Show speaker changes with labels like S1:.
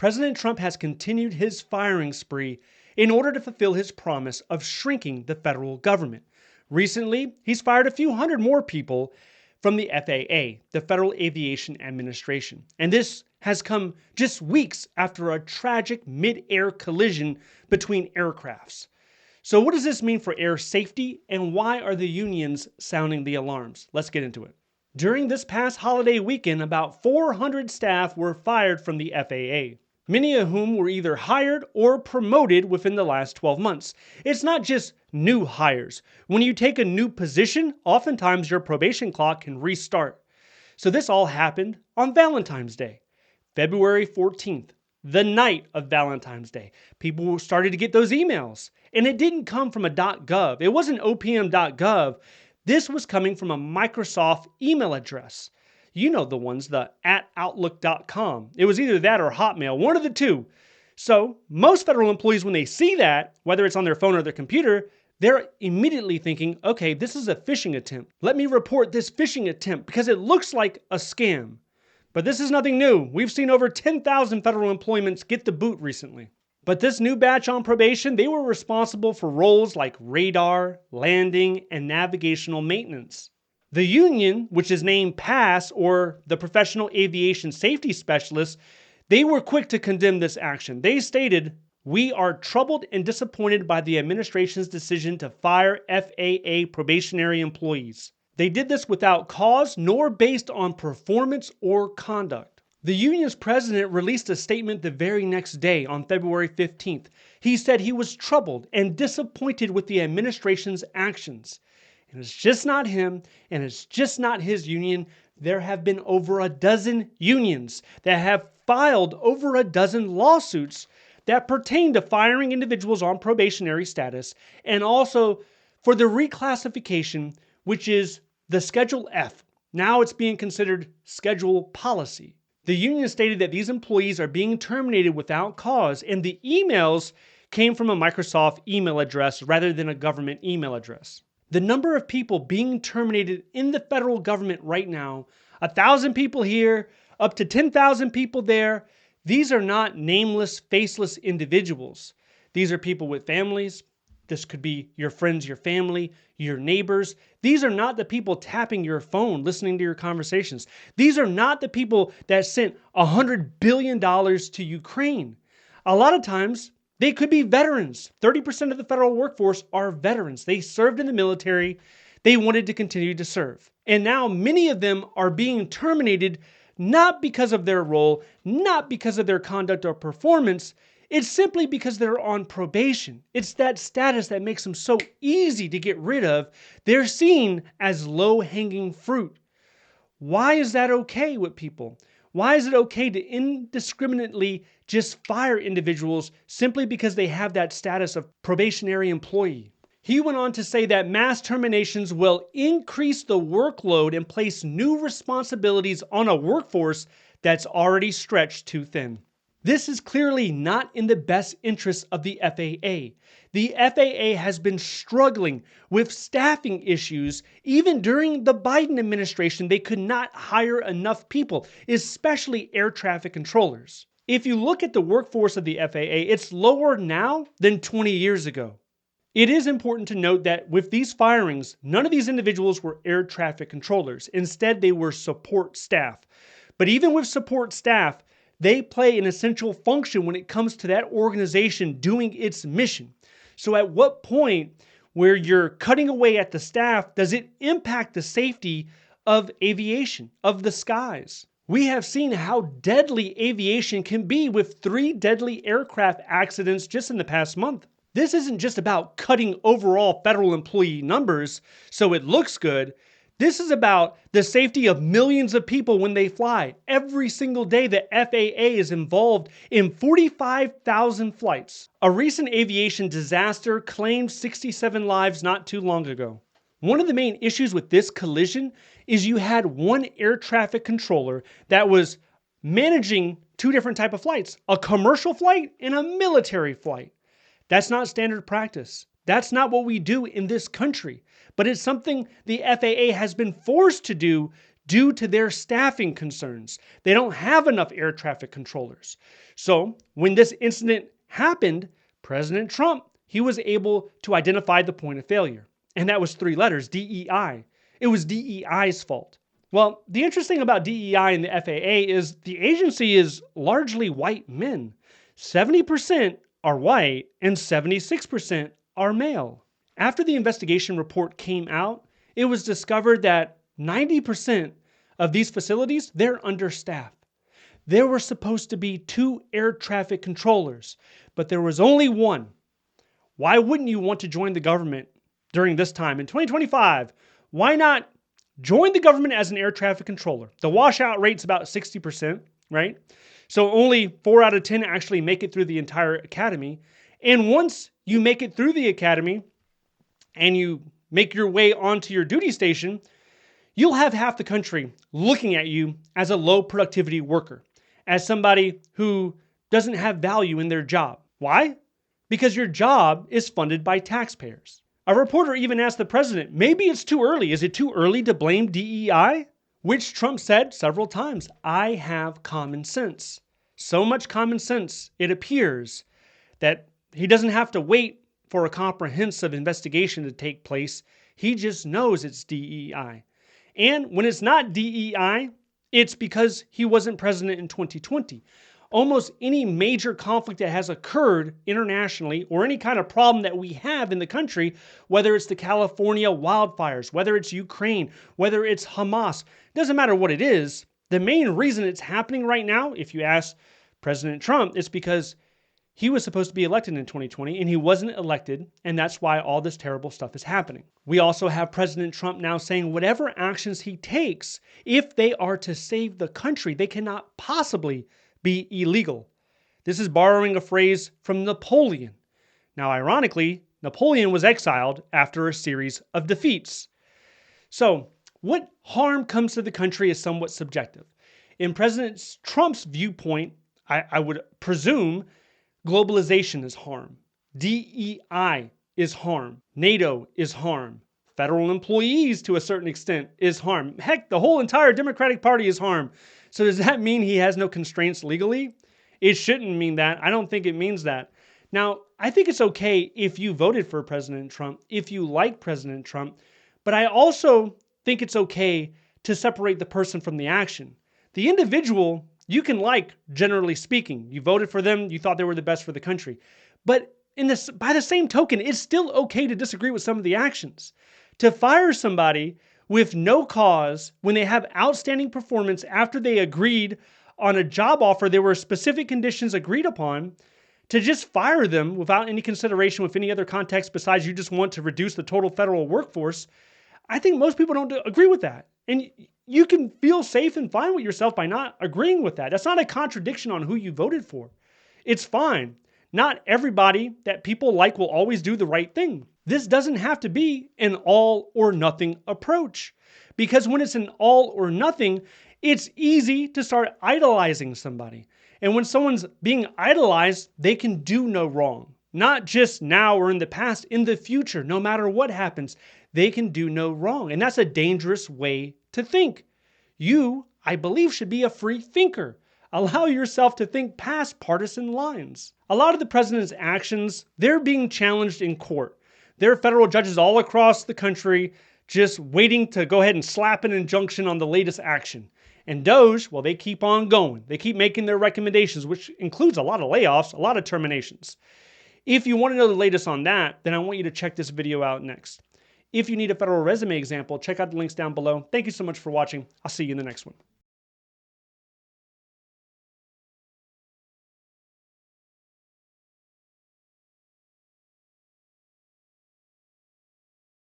S1: President Trump has continued his firing spree in order to fulfill his promise of shrinking the federal government. Recently, he's fired a few hundred more people from the FAA, the Federal Aviation Administration. And this has come just weeks after a tragic mid-air collision between aircrafts. So what does this mean for air safety, and why are the unions sounding the alarms? Let's get into it. During this past holiday weekend, about 400 staff were fired from the FAA, many of whom were either hired or promoted within the last 12 months. It's not just new hires. When you take a new position, oftentimes your probation clock can restart. So this all happened on Valentine's Day, February 14th, the night of Valentine's Day. People started to get those emails, and it didn't come from a .gov. It wasn't opm.gov. This was coming from a Microsoft email address. You know the ones, the @outlook.com. It was either that or Hotmail, one of the two. So most federal employees, when they see that, whether it's on their phone or their computer, they're immediately thinking, okay, this is a phishing attempt. Let me report this phishing attempt because it looks like a scam. But this is nothing new. We've seen over 10,000 federal employments get the boot recently. But this new batch on probation, they were responsible for roles like radar, landing, and navigational maintenance. The union, which is named PASS, or the Professional Aviation Safety Specialists, they were quick to condemn this action. They stated, "We are troubled and disappointed by the administration's decision to fire FAA probationary employees. They did this without cause nor based on performance or conduct." The union's president released a statement the very next day on February 15th. He said he was troubled and disappointed with the administration's actions. And it's just not him, and it's just not his union. There have been over a dozen unions that have filed over a dozen lawsuits that pertain to firing individuals on probationary status, and also for the reclassification, which is the Schedule F. Now it's being considered Schedule Policy. The union stated that these employees are being terminated without cause, and the emails came from a Microsoft email address rather than a government email address. The number of people being terminated in the federal government right now, 1,000 people here, up to 10,000 people there, these are not nameless, faceless individuals. These are people with families. This could be your friends, your family, your neighbors. These are not the people tapping your phone, listening to your conversations. These are not the people that sent $100 billion to Ukraine. A lot of times, they could be veterans. 30% of the federal workforce are veterans. They served in the military. They wanted to continue to serve. And now many of them are being terminated not because of their role, not because of their conduct or performance. It's simply because they're on probation. It's that status that makes them so easy to get rid of. They're seen as low-hanging fruit. Why is that okay with people? Why is it okay to indiscriminately just fire individuals simply because they have that status of probationary employee? He went on to say that mass terminations will increase the workload and place new responsibilities on a workforce that's already stretched too thin. This is clearly not in the best interests of the FAA. The FAA has been struggling with staffing issues. Even during the Biden administration, they could not hire enough people, especially air traffic controllers. If you look at the workforce of the FAA, it's lower now than 20 years ago. It is important to note that with these firings, none of these individuals were air traffic controllers. Instead, they were support staff. But even with support staff, they play an essential function when it comes to that organization doing its mission. So at what point where you're cutting away at the staff, does it impact the safety of aviation, of the skies? We have seen how deadly aviation can be with 3 deadly aircraft accidents just in the past month. This isn't just about cutting overall federal employee numbers so it looks good. This is about the safety of millions of people when they fly. Every single day, the FAA is involved in 45,000 flights. A recent aviation disaster claimed 67 lives not too long ago. One of the main issues with this collision is you had one air traffic controller that was managing 2 different types of flights, a commercial flight and a military flight. That's not standard practice. That's not what we do in this country. But it's something the FAA has been forced to do due to their staffing concerns. They don't have enough air traffic controllers. So when this incident happened, President Trump, he was able to identify the point of failure. And that was 3 letters, DEI. It was DEI's fault. Well, the interesting about DEI and the FAA is the agency is largely white men. 70% are white and 76% are male. After the investigation report came out, it was discovered that 90% of these facilities, they're understaffed. There were supposed to be 2 air traffic controllers, but there was only 1. Why wouldn't you want to join the government during this time in 2025? Why not join the government as an air traffic controller? The washout rate's about 60%, right? So only 4 out of 10 actually make it through the entire academy. And once you make it through the academy and you make your way onto your duty station, you'll have half the country looking at you as a low productivity worker, as somebody who doesn't have value in their job. Why? Because your job is funded by taxpayers. A reporter even asked the president, maybe it's too early. Is it too early to blame DEI? Which Trump said several times, I have common sense. So much common sense, it appears, that he doesn't have to wait for a comprehensive investigation to take place. He just knows it's DEI. And when it's not DEI, it's because he wasn't president in 2020. Almost any major conflict that has occurred internationally or any kind of problem that we have in the country, whether it's the California wildfires, whether it's Ukraine, whether it's Hamas, doesn't matter what it is. The main reason it's happening right now, if you ask President Trump, is because he was supposed to be elected in 2020 and he wasn't elected, and that's why all this terrible stuff is happening. We also have President Trump now saying whatever actions he takes, if they are to save the country, they cannot possibly be illegal. This is borrowing a phrase from Napoleon. Now, ironically, Napoleon was exiled after a series of defeats. So, what harm comes to the country is somewhat subjective. In President Trump's viewpoint, I would presume globalization is harm. DEI is harm. NATO is harm. Federal employees, to a certain extent, is harm. Heck, the whole entire Democratic Party is harm. So does that mean he has no constraints legally? It shouldn't mean that. I don't think it means that. Now, I think it's okay if you voted for President Trump, if you like President Trump, but I also think it's okay to separate the person from the action. The individual, you can like, generally speaking. You voted for them, you thought they were the best for the country. But by the same token, it's still okay to disagree with some of the actions. To fire somebody with no cause when they have outstanding performance after they agreed on a job offer, there were specific conditions agreed upon, to just fire them without any consideration with any other context besides you just want to reduce the total federal workforce, I think most people don't agree with that. And you can feel safe and fine with yourself by not agreeing with that. That's not a contradiction on who you voted for. It's fine. Not everybody that people like will always do the right thing. This doesn't have to be an all or nothing approach, because when it's an all or nothing, it's easy to start idolizing somebody. And when someone's being idolized, they can do no wrong. Not just now or in the past, in the future, no matter what happens, they can do no wrong. And that's a dangerous way to think. You, I believe, should be a free thinker. Allow yourself to think past partisan lines. A lot of the president's actions, they're being challenged in court. There are federal judges all across the country just waiting to go ahead and slap an injunction on the latest action. And DOJ, well, they keep on going. They keep making their recommendations, which includes a lot of layoffs, a lot of terminations. If you want to know the latest on that, then I want you to check this video out next. If you need a federal resume example, check out the links down below. Thank you so much for watching. I'll see you in the next one.